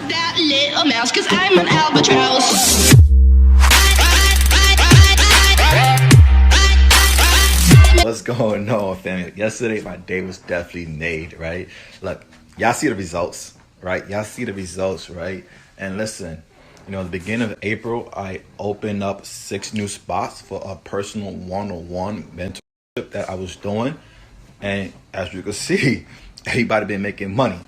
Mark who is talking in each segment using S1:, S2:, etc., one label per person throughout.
S1: that little mouse, cause I'm an albatross.
S2: What's going on, family? Yesterday, my day was definitely made, right? Look, y'all see the results, right? Y'all see the results, right? And listen, you know, at the beginning of April, I opened up 6 new spots for a personal one-on-one mentorship that I was doing. And as you can see, everybody been making money,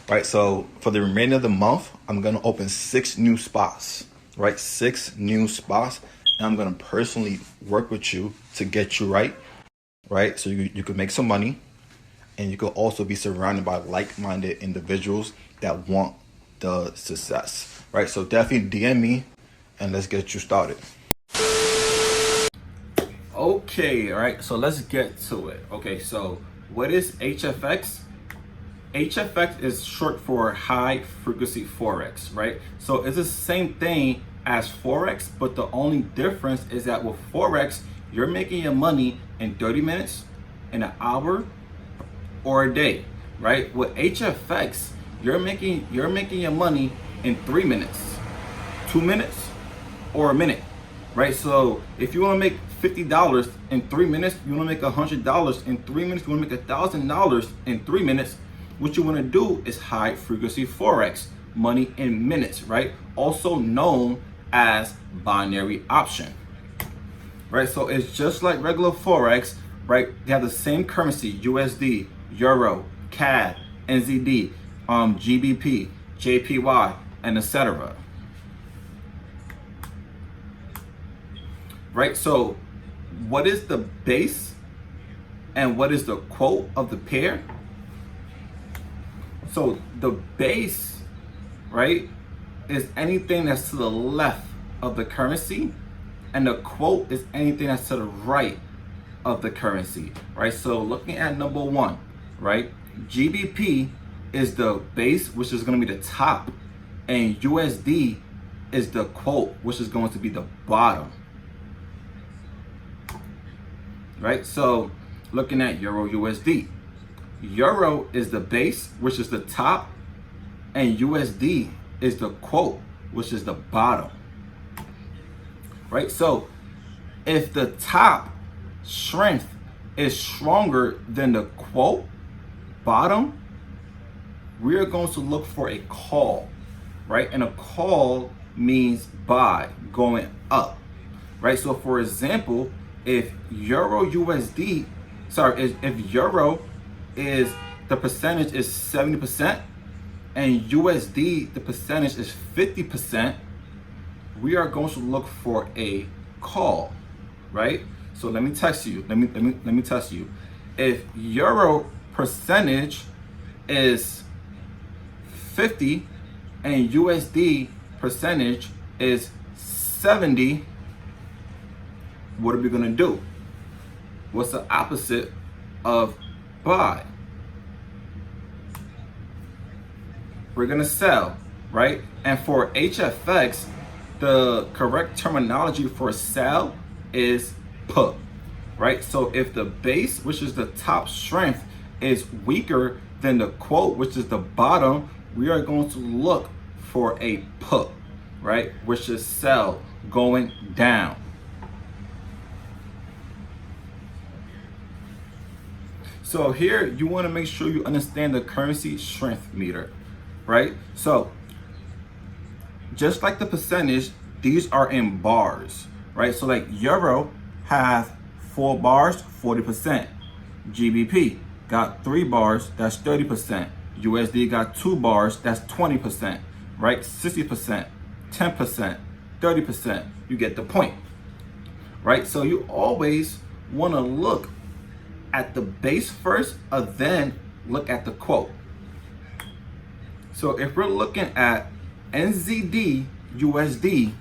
S2: right? So for the remainder of the month, I'm going to open 6 new spots, right? 6 new spots. And I'm going to personally work with you to get you right, so you can make some money, and you could also be surrounded by like-minded individuals that want the success, right? So definitely DM me and let's get you started. Okay, all right, so let's get to it. Okay, so what is HFX? HFX is short for high frequency Forex, right? So it's the same thing as Forex, but the only difference is that with Forex, you're making your money in 30 minutes, in an hour, or a day, right? With HFX, you're making your money in 3 minutes, 2 minutes, or a minute, right? So if you want to make $50 in 3 minutes, you want to make $100 in 3 minutes, you want to make $1,000 in 3 minutes, what you want to do is high frequency Forex, money in minutes, right? Also known as binary option, right? So it's just like regular Forex, right? They have the same currency, USD, Euro, CAD, NZD, GBP, JPY, and etc. Right? So what is the base and what is the quote of the pair? So the base, right, is anything that's to the left of the currency, and the quote is anything that's to the right of the currency, right? So looking at number 1, right, GBP is the base, which is going to be the top, and USD is the quote, which is going to be the bottom, right? So looking at Euro USD, Euro is the base, which is the top, and USD is the quote, which is the bottom, right? So if the top strength is stronger than the quote bottom, we are going to look for a call, right? And a call means buy, going up, right? So for example, if Euro USD, if Euro is the percentage is 70% and USD the percentage is 50%, we are going to look for a call, right? So let me test you. Let me test you. If Euro percentage is 50 and USD percentage is 70, what are we gonna do? What's the opposite of buy? We're gonna sell, right? And for HFX, the correct terminology for sell is put, right? So if the base, which is the top strength, is weaker than the quote, which is the bottom, we are going to look for a put, right? Which is sell, going down. So here you want to make sure you understand the currency strength meter, right? So just like the percentage, these are in bars, right? So like Euro has 4 bars, 40%. GBP got 3 bars, that's 30%. USD got 2 bars, that's 20%, right? 60%, 10%, 30%. You get the point, right? So you always want to look at the base first, and then look at the quote. So if we're looking at NZD USD,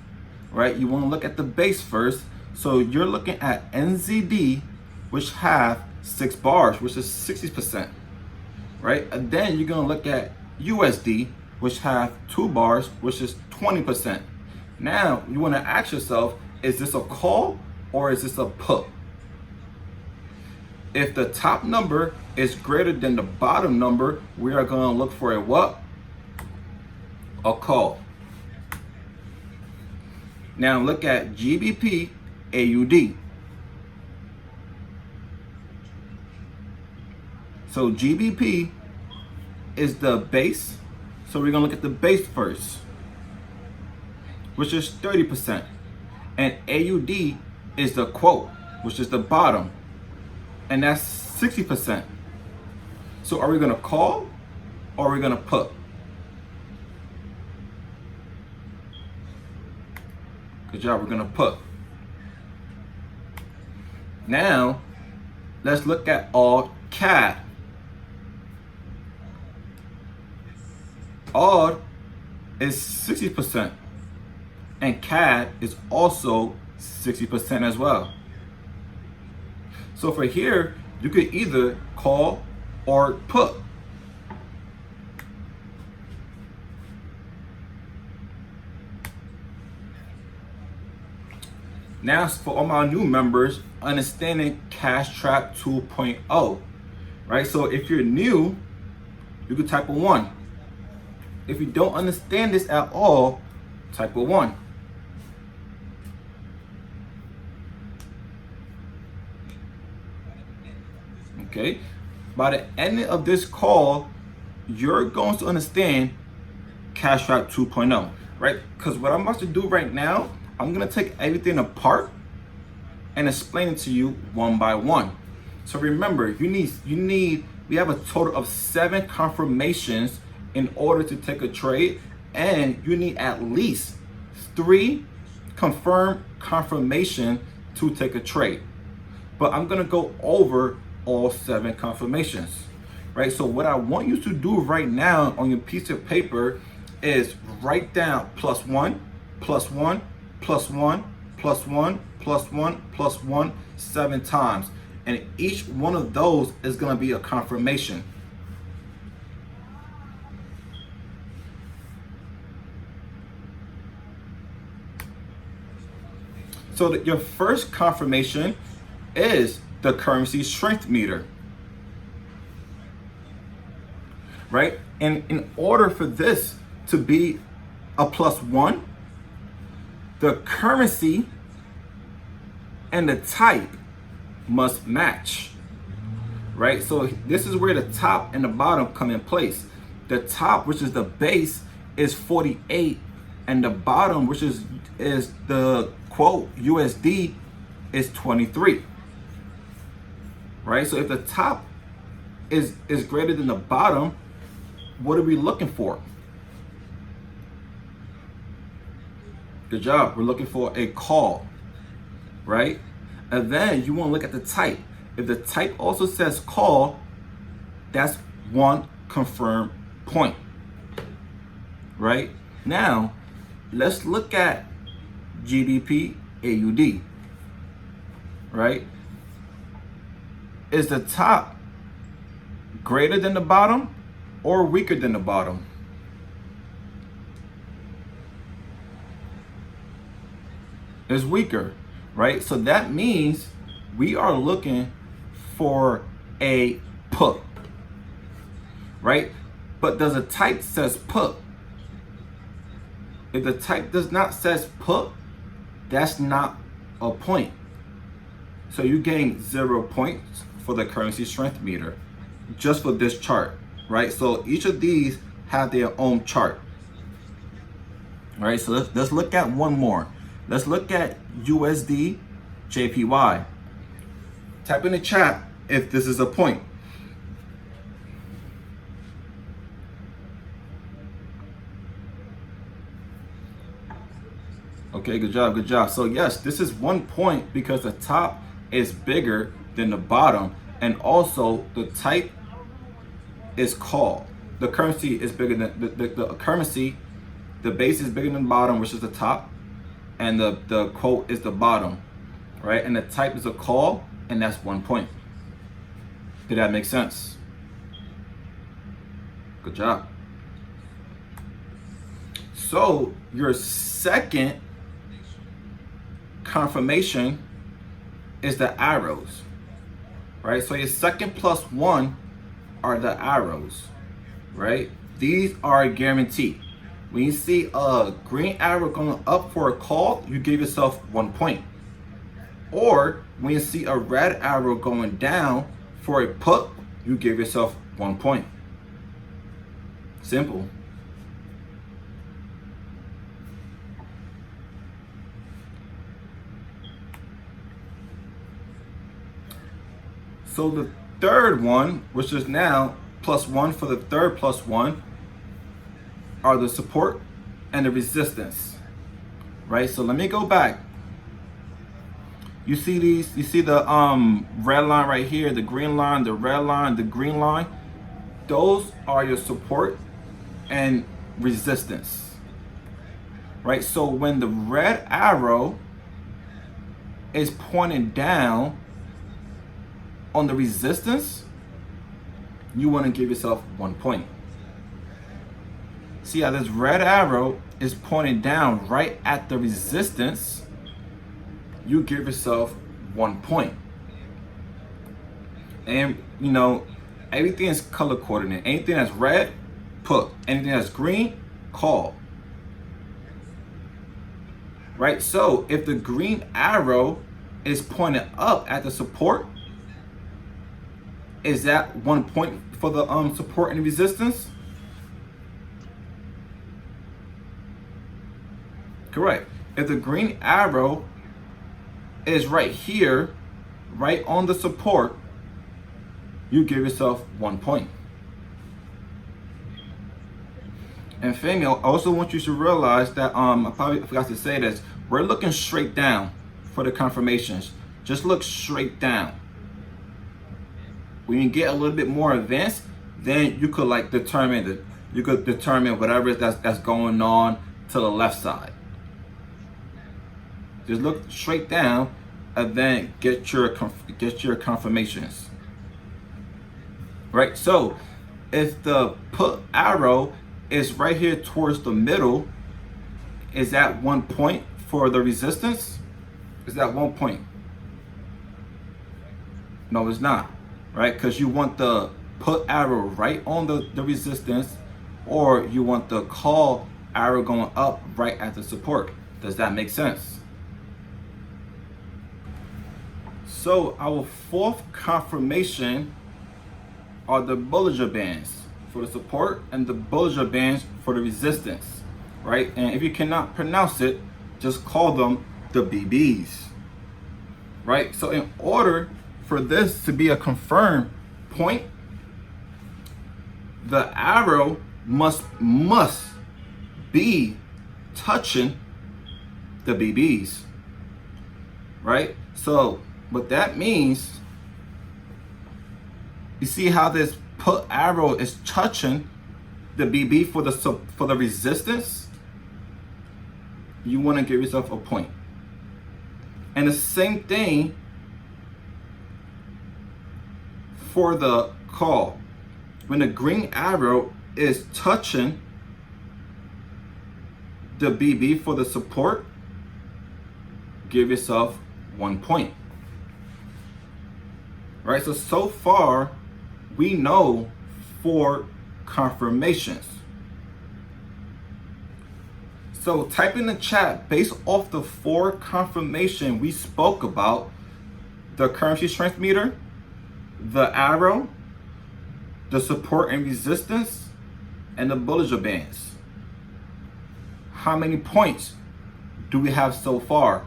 S2: right, you want to look at the base first. So you're looking at NZD, which have 6 bars, which is 60%, right? And then you're going to look at USD, which have 2 bars, which is 20%. Now you want to ask yourself, is this a call or is this a put? If the top number is greater than the bottom number, we are going to look for a what? a call. Now look at GBP AUD. So GBP is the base. So we're gonna look at the base first, which is 30%. And AUD is the quote, which is the bottom. And that's 60%. So are we gonna call or are we gonna put? Good job, we're gonna put. Now, let's look at all CAD. All is 60%. And CAD is also 60% as well. So for here, you could either call or put. Now for all my new members, understanding Cash Trap 2.0, right? So if you're new, you could type a 1. If you don't understand this at all, type a 1. Okay, by the end of this call, you're going to understand Cash Trap 2.0, right? Because what I'm about to do right now, I'm gonna take everything apart and explain it to you one by one. So remember, we have a total of 7 confirmations in order to take a trade, and you need at least 3 confirmed confirmation to take a trade. But I'm gonna go over all 7 confirmations, right? So what I want you to do right now on your piece of paper is write down +1, +1, +1, +1, +1, +1 7 times. And each one of those is gonna be a confirmation. So your first confirmation is the currency strength meter, right? And in order for this to be a +1, the currency and the type must match, right? So this is where the top and the bottom come in place. The top, which is the base, is 48, and the bottom, which is the quote USD, is 23. Right? So if the top is greater than the bottom, what are we looking for? Good job. We're looking for a call, right? And then you want to look at the type. If the type also says call, that's one confirmed point, right? Now, let's look at GBP AUD, right? Is the top greater than the bottom or weaker than the bottom? It's weaker, right? So that means we are looking for a put, right? But does a type says put? If the type does not says put, that's not a point. So you gain 0 points for the currency strength meter, just for this chart, right? So each of these have their own chart, right? So let's look at one more. Let's look at USD JPY. Type in the chat if this is a point. Okay, good job, good job. So yes, this is 1 point because the top is bigger than the bottom, and also the type is call. The currency is bigger than the currency. The base is bigger than the bottom, which is the top, and the quote is the bottom, right? And the type is a call, and that's 1 point. Did that make sense? Good job. So your second confirmation is the arrows, right? So your second +1 are the arrows, right? These are guaranteed. When you see a green arrow going up for a call, you give yourself 1 point. Or when you see a red arrow going down for a put, you give yourself 1 point. Simple. So the third one, which is now +1 for the third +1, are the support and the resistance, right? So let me go back. You see these, you see the red line right here, the green line, the red line, the green line. Those are your support and resistance, right? So when the red arrow is pointing down on the resistance, you want to give yourself 1 point. See how this red arrow is pointing down right at the resistance, you give yourself 1 point. And you know, everything is color coordinated. Anything that's red, put. Anything that's green, call. Right? So if the green arrow is pointing up at the support, is that 1 point for the support and resistance? Correct. If the green arrow is right here, right on the support, you give yourself 1 point. And family, I also want you to realize that I probably forgot to say this. We're looking straight down for the confirmations. Just look straight down. When you get a little bit more advanced, then you could like determine whatever that's going on to the left side. Just look straight down and then get your confirmations. Right? So if the put arrow is right here towards the middle, is that 1 point for the resistance? Is that 1 point? No, it's not. Right? Because you want the put arrow right on the resistance, or you want the call arrow going up right at the support. Does that make sense? So our fourth confirmation are the Bollinger bands for the support and the Bollinger bands for the resistance, right? And if you cannot pronounce it, just call them the BBs, right? So in order for this to be a confirmed point, the arrow must be touching the BBs, right? So what that means, you see how this put arrow is touching the BB for the resistance? You want to give yourself a point. And the same thing for the call. When the green arrow is touching the BB for the support, give yourself 1 point. Right? So far, we know 4 confirmations. So type in the chat, based off the 4 confirmation we spoke about, the currency strength meter, the arrow, the support and resistance, and the Bollinger bands. How many points do we have so far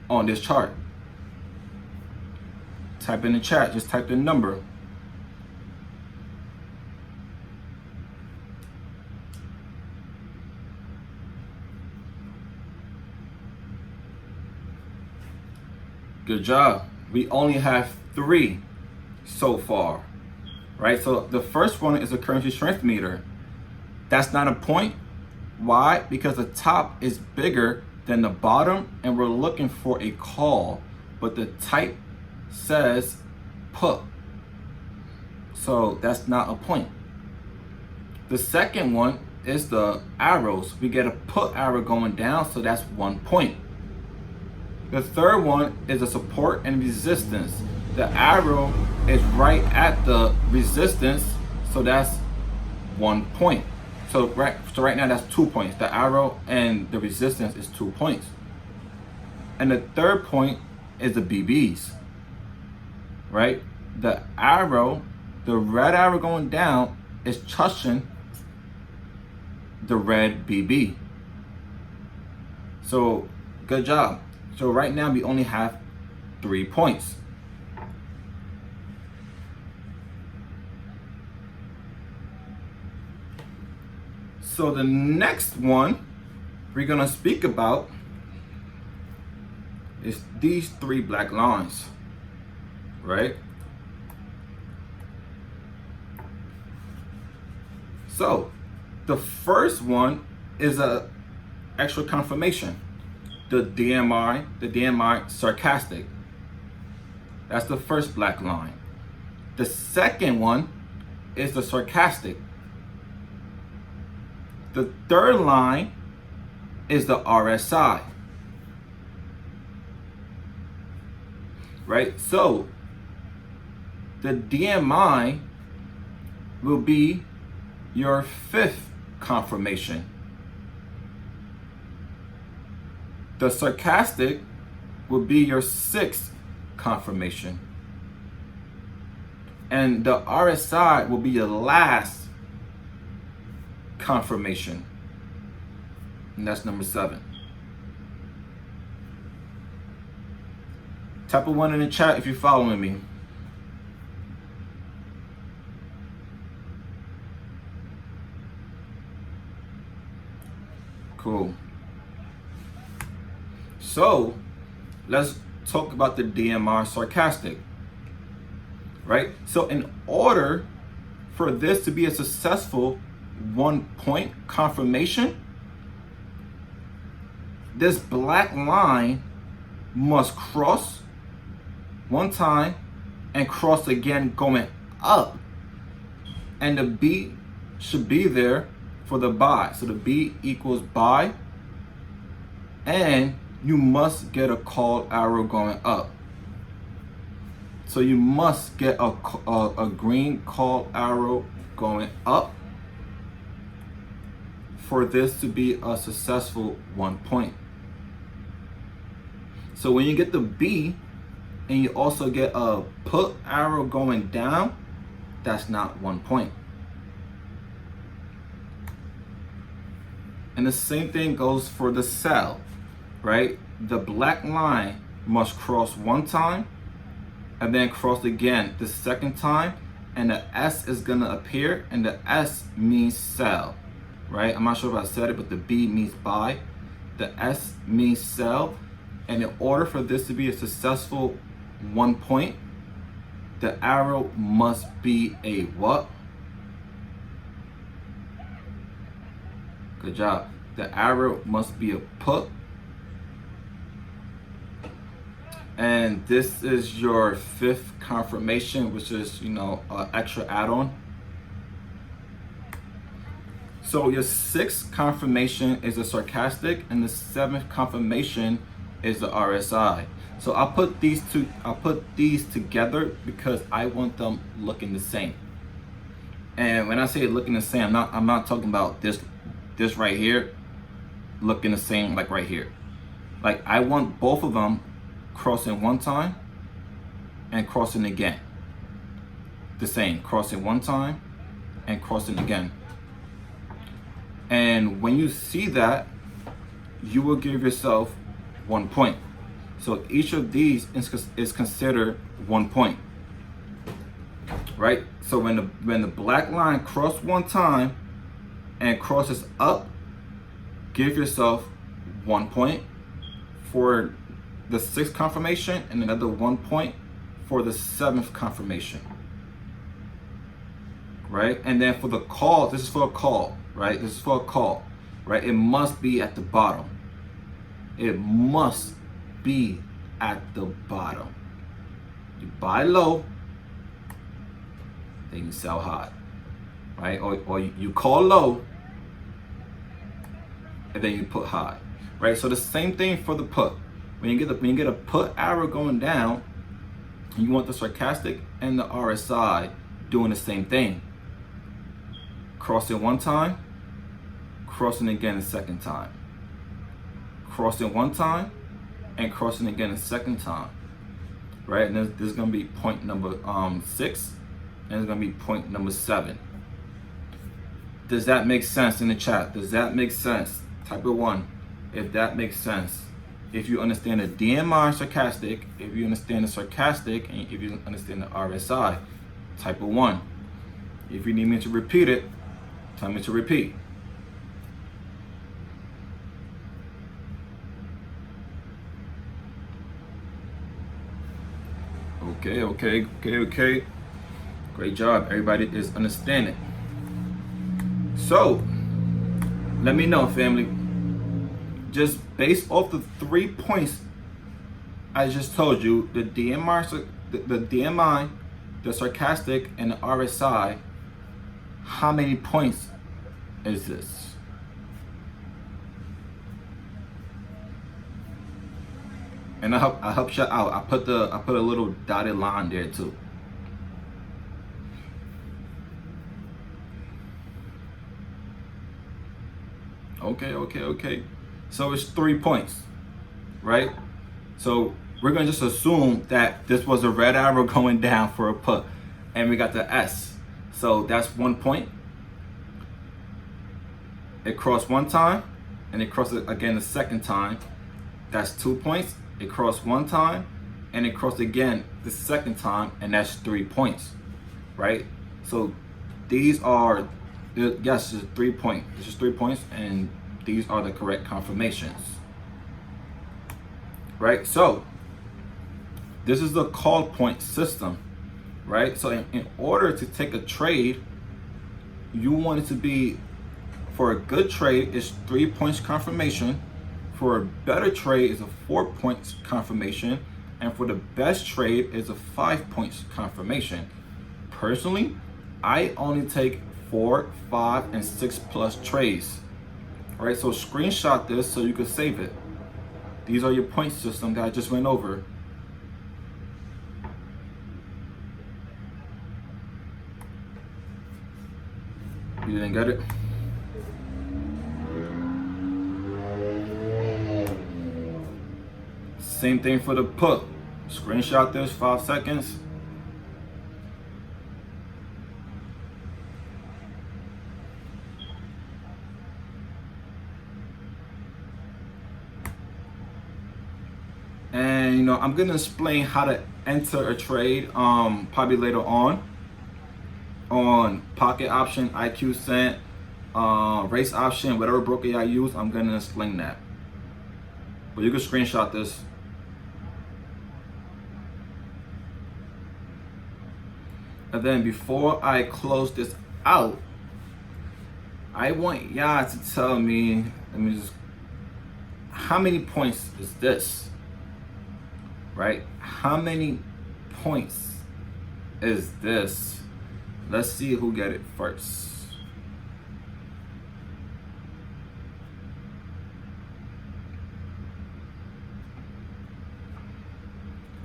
S2: on this chart? Type in the chat, just type the number. Good job. We only have 3 so far, right? So the first one is a currency strength meter. That's not a point. Why? Because the top is bigger than the bottom and we're looking for a call, but the type says put. So that's not a point. The second one is the arrows. We get a put arrow going down, so that's 1 point. The third one is a support and resistance. The arrow is right at the resistance, so that's 1 point. So right now that's 2 points. The arrow and the resistance is 2 points. And the third point is the BBs, right? The arrow, the red arrow going down is touching the red BB. So good job. So right now we only have 3 points. So the next one we're gonna speak about is these 3 black lines, right? So the first one is a extra confirmation. The DMI sarcastic. That's the first black line. The second one is the sarcastic. The third line is the RSI. Right? So the DMI will be your 5th confirmation. The sarcastic will be your 6th confirmation. And the RSI will be your last confirmation. And that's number 7. Type a 1 in the chat if you're following me. Cool. So let's talk about the DMR sarcastic, right? So in order for this to be a successful 1 point confirmation, this black line must cross 1 time and cross again going up, and the B should be there for the buy. So the B equals buy, and you must get a call arrow going up. So you must get a green call arrow going up for this to be a successful 1 point. So when you get the B and you also get a put arrow going down, that's not 1 point. And the same thing goes for the sell, right? The black line must cross 1 time and then cross again the 2nd time, and the S is gonna appear, and the S means sell, right? I'm not sure if I said it, but the B means buy, the S means sell. And in order for this to be a successful 1 point, the arrow must be a what? Good job. The arrow must be a put. And this is your 5th confirmation, which is, extra add-on. So your 6th confirmation is a sarcastic, and the 7th confirmation is the RSI. So I'll put these together because I want them looking the same. And when I say looking the same, I'm not talking about this right here looking the same like right here. Like I want both of them crossing 1 time and crossing again. The same, crossing 1 time and crossing again. And when you see that, you will give yourself 1 point. So each of these is considered 1 point, right? So when the black line crosses 1 time and crosses up, give yourself 1 point for the 6th confirmation and another 1 point for the 7th confirmation, right? And then for the call, this is for a call, right? This is for a call, right? It must be at the bottom. It must be at the bottom. You buy low, then you sell high, right? Or you call low, and then you put high, right? So the same thing for the put. When you get a put arrow going down, you want the sarcastic and the RSI doing the same thing. Crossing 1 time crossing again a second time. Crossing one time and crossing again a second time. Right? And this is going to be point number 6, and it's going to be point number 7. Does that make sense in the chat? Does that make sense? Type of 1 if that makes sense. If you understand the DMI sarcastic, if you understand the sarcastic, and if you understand the RSI, type of 1. If you need me to repeat it, tell me to repeat. Okay. Great job. Everybody is understanding. So, let me know, family. Just based off the 3 points I just told you, the DMI, the sarcastic, and the RSI, how many points is this? And I help you out. I put a little dotted line there too. Okay. So it's 3 points, right? So we're gonna just assume that this was a red arrow going down for a put, and we got the S. So that's 1 point. It crossed one time, and it crossed it again the second time. That's 2 points. It crossed one time, and it crossed again the second time, and that's 3 points, right? So these are, yes, it's 3 points. This is 3 points, and these are the correct confirmations, right? So this is the call point system, right? So in order to take a trade, you want it to be, for a good trade, it's 3 points confirmation. For a better trade, is a 4 points confirmation, and for the best trade, is a 5 points confirmation. Personally, I only take 4, 5, and 6 plus trades. All right, so screenshot this so you can save it. These are your point system that I just went over. You didn't get it? Same thing for the put. Screenshot this, 5 seconds. And I'm gonna explain how to enter a trade probably later on pocket option, IQ cent, race option, whatever broker I use. I'm gonna explain that. But you can screenshot this. And then before I close this out, I want y'all to tell me, how many points is this? Right? How many points is this? Let's see who get it first.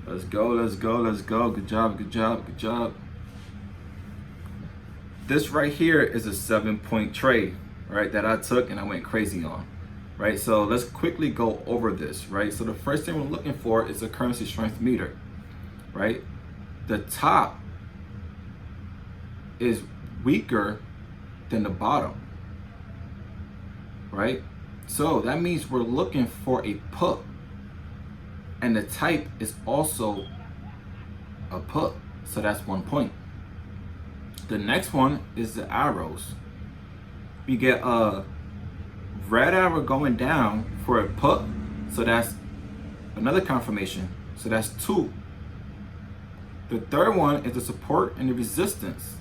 S2: Let's go. Good job. This right here is a 7-point trade, right, that I took and I went crazy on, right? So let's quickly go over this, right? So the first thing we're looking for is a currency strength meter, right? The top is weaker than the bottom, right? So that means we're looking for a put, and the type is also a put, so that's 1 point. The next one is the arrows. We get a red arrow going down for a put, so that's another confirmation, so that's 2. The third one is the support and the resistance.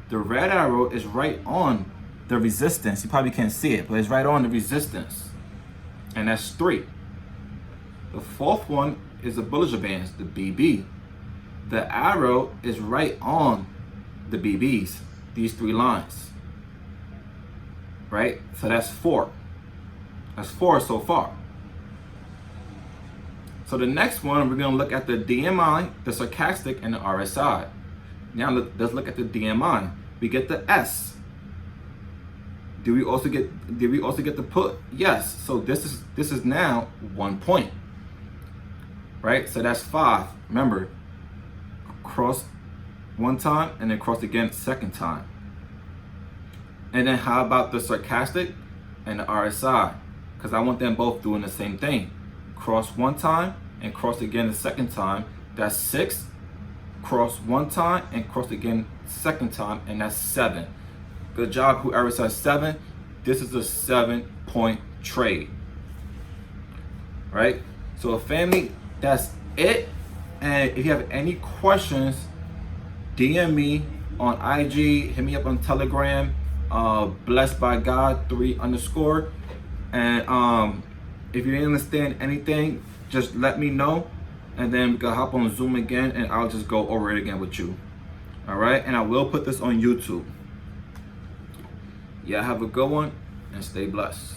S2: The red arrow is right on the resistance. You probably can't see it, but it's right on the resistance, and that's 3. The fourth one is the Bollinger Bands, the BB. The arrow is right on the BBs, these 3 lines, right? So that's 4. That's 4 so far. So the next one, we're gonna look at the DMI, the stochastic, and the RSI. Now let's look at the DMI. We get the S. Did we also get the put? Yes. So this is now 1 point. Right? So that's 5. Remember, cross one time and then cross again second time. And then how about the sarcastic and the RSI? Because I want them both doing the same thing. Cross one time and cross again the second time. That's 6. Cross one time and cross again second time, and that's 7. Good job, whoever says 7. This is a 7-point trade. Right? So family, that's it. And if you have any questions, DM me on IG, hit me up on Telegram, blessed by God 3_. And if you didn't understand anything, just let me know, and then we can hop on Zoom again and I'll just go over it again with you. All right, and I will put this on YouTube. Yeah, have a good one and stay blessed.